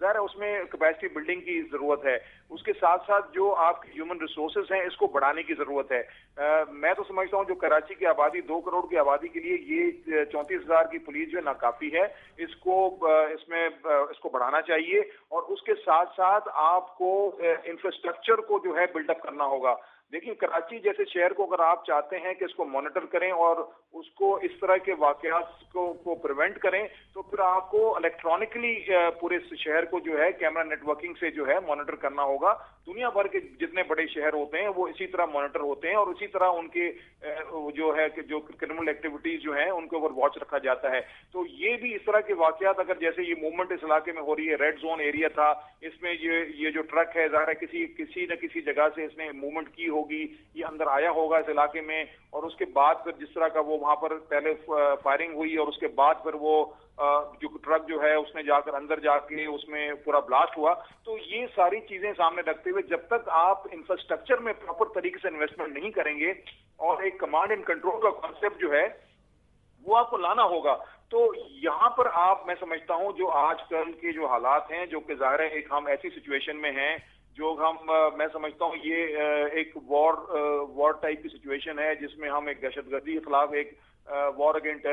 ظاہر ہے اس میں کیپیسٹی بلڈنگ کی ضرورت ہے. اس کے ساتھ ساتھ جو آپ کی ہیومن ریسورسز ہیں اس کو بڑھانے کی ضرورت ہے. میں تو سمجھتا ہوں جو کراچی کی آبادی 2 کروڑ کی آبادی کے لیے یہ 34,000 کی پولیس جو ناکافی ہے. اس کو بڑھانا چاہیے اور اس کے ساتھ ساتھ آپ کو انفراسٹرکچر کو جو ہے بلڈ اپ کرنا ہوگا. دیکھیں کراچی جیسے شہر کو اگر آپ چاہتے ہیں کہ اس کو مانیٹر کریں اور اس کو اس طرح کے واقعات کو پریونٹ کریں تو پھر آپ کو الیکٹرانکلی پورے شہر کو جو ہے کیمرہ نیٹ ورکنگ سے جو ہے مانیٹر کرنا ہوگا. دنیا بھر کے جتنے بڑے شہر ہوتے ہیں وہ اسی طرح مانیٹر ہوتے ہیں اور اسی طرح ان کے جو ہے کہ جو کرمنل ایکٹیویٹیز جو ہیں ان کے اوپر واچ رکھا جاتا ہے. تو یہ بھی اس طرح کے واقعات اگر جیسے یہ موومنٹ اس علاقے میں ہو رہی ہے, ریڈ زون ایریا تھا, اس میں یہ جو ٹرک ہے ظاہر ہے کسی نہ کسی جگہ سے اس نے موومنٹ کی ہوگی, یہ اندر آیا ہوگا اس علاقے میں اور اس کے بعد پھر جس طرح کا وہ وہاں پر پہلے فائرنگ ہوئی اور اس کے بعد پھر وہ جو ٹرک جو ہے اس نے جا کر اندر جا کے اس میں پورا بلاسٹ ہوا. تو یہ ساری چیزیں سامنے رکھتے ہوئے جب تک آپ انفراسٹرکچر میں پراپر طریقے سے انویسٹمنٹ نہیں کریں گے اور ایک کمانڈ اینڈ کنٹرول کا کانسیپٹ جو ہے وہ آپ کو لانا ہوگا, تو یہاں پر آپ میں سمجھتا ہوں جو آج کل کے جو حالات ہیں جو کہ ظاہر ہے ایک ہم ایسی سچویشن میں ہیں جو میں سمجھتا ہوں یہ ایک وار ٹائپ کی سچویشن ہے جس میں ہم ایک دہشت گردی کے خلاف ایک وار اگینسٹ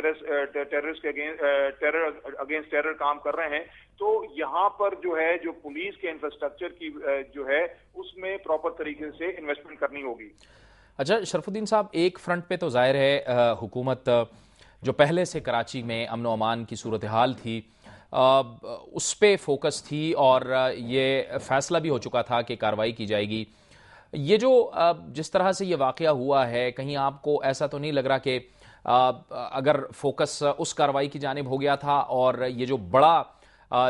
ٹیرر کام کر رہے ہیں. تو یہاں پر جو ہے جو پولیس کے انفراسٹرکچر کی جو ہے اس میں پراپر طریقے سے انویسٹمنٹ کرنی ہوگی. اچھا شرف الدین صاحب, ایک فرنٹ پہ تو ظاہر ہے حکومت جو پہلے سے کراچی میں امن و امان کی صورتحال تھی اس پہ فوکس تھی اور یہ فیصلہ بھی ہو چکا تھا کہ کارروائی کی جائے گی. یہ جو جس طرح سے یہ واقعہ ہوا ہے, کہیں آپ کو ایسا تو نہیں لگ رہا کہ اگر فوکس اس کارروائی کی جانب ہو گیا تھا اور یہ جو بڑا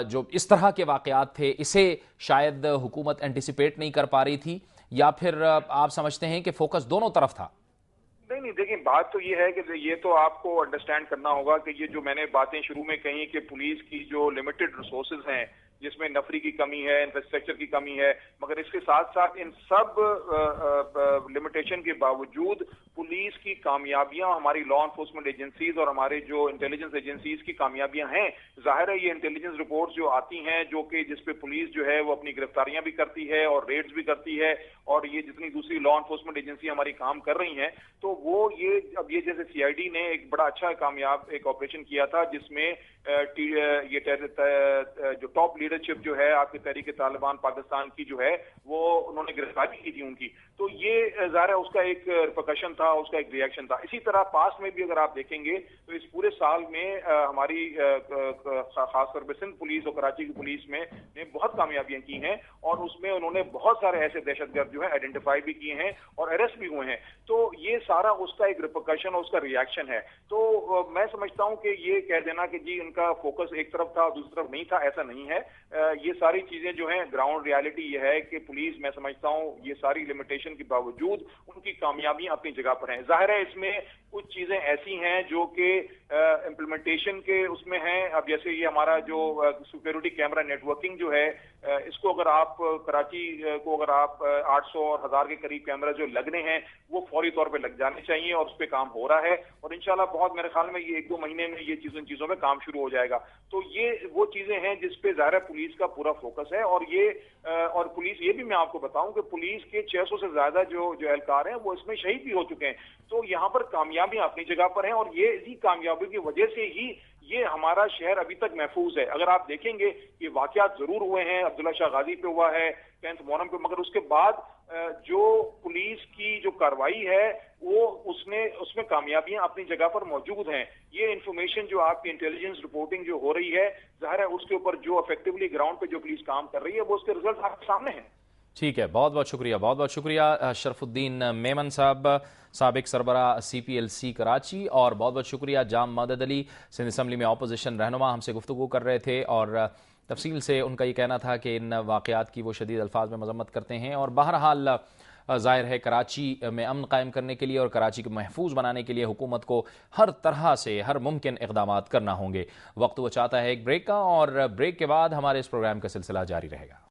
جو اس طرح کے واقعات تھے اسے شاید حکومت اینٹیسپیٹ نہیں کر پا رہی تھی, یا پھر آپ سمجھتے ہیں کہ فوکس دونوں طرف تھا؟ نہیں دیکھیں بات تو یہ ہے کہ یہ تو آپ کو انڈرسٹینڈ کرنا ہوگا کہ یہ جو میں نے باتیں شروع میں کہیں کہ پولیس کی جو لمیٹڈ ریسورسز ہیں جس میں نفری کی کمی ہے, انفراسٹرکچر کی کمی ہے, مگر اس کے ساتھ ساتھ ان سب لمیٹیشن کے باوجود پولیس کی کامیابیاں ہماری لا انفورسمنٹ ایجنسیز اور ہمارے جو انٹیلیجنس ایجنسیز کی کامیابیاں ہیں. ظاہر ہے یہ انٹیلیجنس رپورٹس جو آتی ہیں جو کہ جس پہ پولیس جو ہے وہ اپنی گرفتاریاں بھی کرتی ہے اور ریڈز بھی کرتی ہے اور یہ جتنی دوسری لا انفورسمنٹ ایجنسی ہماری کام کر رہی ہیں تو وہ یہ جیسے سی آئی ڈی نے ایک بڑا اچھا کامیاب ایک آپریشن کیا تھا جس میں یہ جو ٹاپ لیڈرشپ جو ہے آپ کی تحریک طالبان پاکستان کی جو ہے وہ انہوں نے گرفتاری کی تھی ان کی, تو یہ ظاہر ہے اس کا ایک ریپرکشن تھا, اس کا ایک ریئیکشن تھا. اسی طرح پاس میں بھی اگر آپ دیکھیں گے تو اس پورے سال میں ہماری خاص طور پہ سندھ پولیس اور کراچی کی پولیس میں نے بہت کامیابیاں کی ہیں اور اس میں انہوں نے بہت سارے ایسے دہشت گرد جو ہے آئیڈینٹیفائی بھی کیے ہیں اور اریسٹ بھی ہوئے ہیں. تو یہ سارا اس کا ایک ریپرکشن اور اس کا ریئیکشن ہے. تو میں سمجھتا ہوں کہ یہ کہہ دینا کہ جی ان کا فوکس ایک طرف تھا دوسری طرف نہیں تھا, ایسا نہیں ہے. یہ ساری چیزیں جو ہیں گراؤنڈ ریالٹی یہ ہے کہ پولیس میں سمجھتا ہوں یہ ساری لمیٹیشن کے باوجود ان کی کامیابیاں اپنی جگہ پر ہیں. ظاہر ہے اس میں کچھ چیزیں ایسی ہیں جو کہ امپلیمنٹیشن کے اس میں ہیں. اب جیسے یہ ہمارا جو سیکیورٹی کیمرہ نیٹ ورکنگ جو ہے اس کو اگر آپ کراچی کو اگر آپ 800 اور 1000 کے قریب کیمرہ جو لگنے ہیں وہ فوری طور پہ لگ جانے چاہیے اور اس پہ کام ہو رہا ہے اور انشاءاللہ بہت میرے خیال میں یہ 1-2 مہینے میں یہ ان چیزوں میں کام شروع ہو جائے گا. تو یہ وہ چیزیں ہیں جس پہ ظاہر پولیس کا پورا فوکس ہے اور پولیس یہ بھی میں آپ کو بتاؤں کہ پولیس کے 600 سے زیادہ جو اہلکار ہیں وہ اس میں شہید بھی ہو چکے ہیں. تو یہاں پر کامیابی اپنی جگہ پر ہیں اور یہ کامیابی کی وجہ سے ہی یہ ہمارا شہر ابھی تک محفوظ ہے. اگر آپ دیکھیں گے یہ واقعات ضرور ہوئے ہیں, عبداللہ شاہ غازی پہ ہوا ہے, 10 محرم پہ, مگر اس کے بعد جو پولیس کی جو کارروائی ہے وہ اس میں کامیابیاں اپنی جگہ پر موجود ہیں. یہ انفارمیشن جو آپ کی انٹیلیجنس رپورٹنگ جو ہو رہی ہے ظاہر ہے اس کے اوپر جو افیکٹولی گراؤنڈ پہ جو پولیس کام کر رہی ہے وہ اس کے رزلٹ آپ کے سامنے ہیں. ٹھیک ہے, بہت بہت شکریہ, بہت بہت شکریہ شرف الدین میمن صاحب, سابق سربراہ CPLC کراچی, اور بہت بہت شکریہ جام مدد علی, سندھ اسمبلی میں اپوزیشن رہنما, ہم سے گفتگو کر رہے تھے اور تفصیل سے ان کا یہ کہنا تھا کہ ان واقعات کی وہ شدید الفاظ میں مذمت کرتے ہیں اور بہرحال ظاہر ہے کراچی میں امن قائم کرنے کے لیے اور کراچی کو محفوظ بنانے کے لیے حکومت کو ہر طرح سے ہر ممکن اقدامات کرنا ہوں گے. وقت وہ چاہتا ہے ایک بریک کا, اور بریک کے بعد ہمارے اس پروگرام کا سلسلہ جاری رہے گا.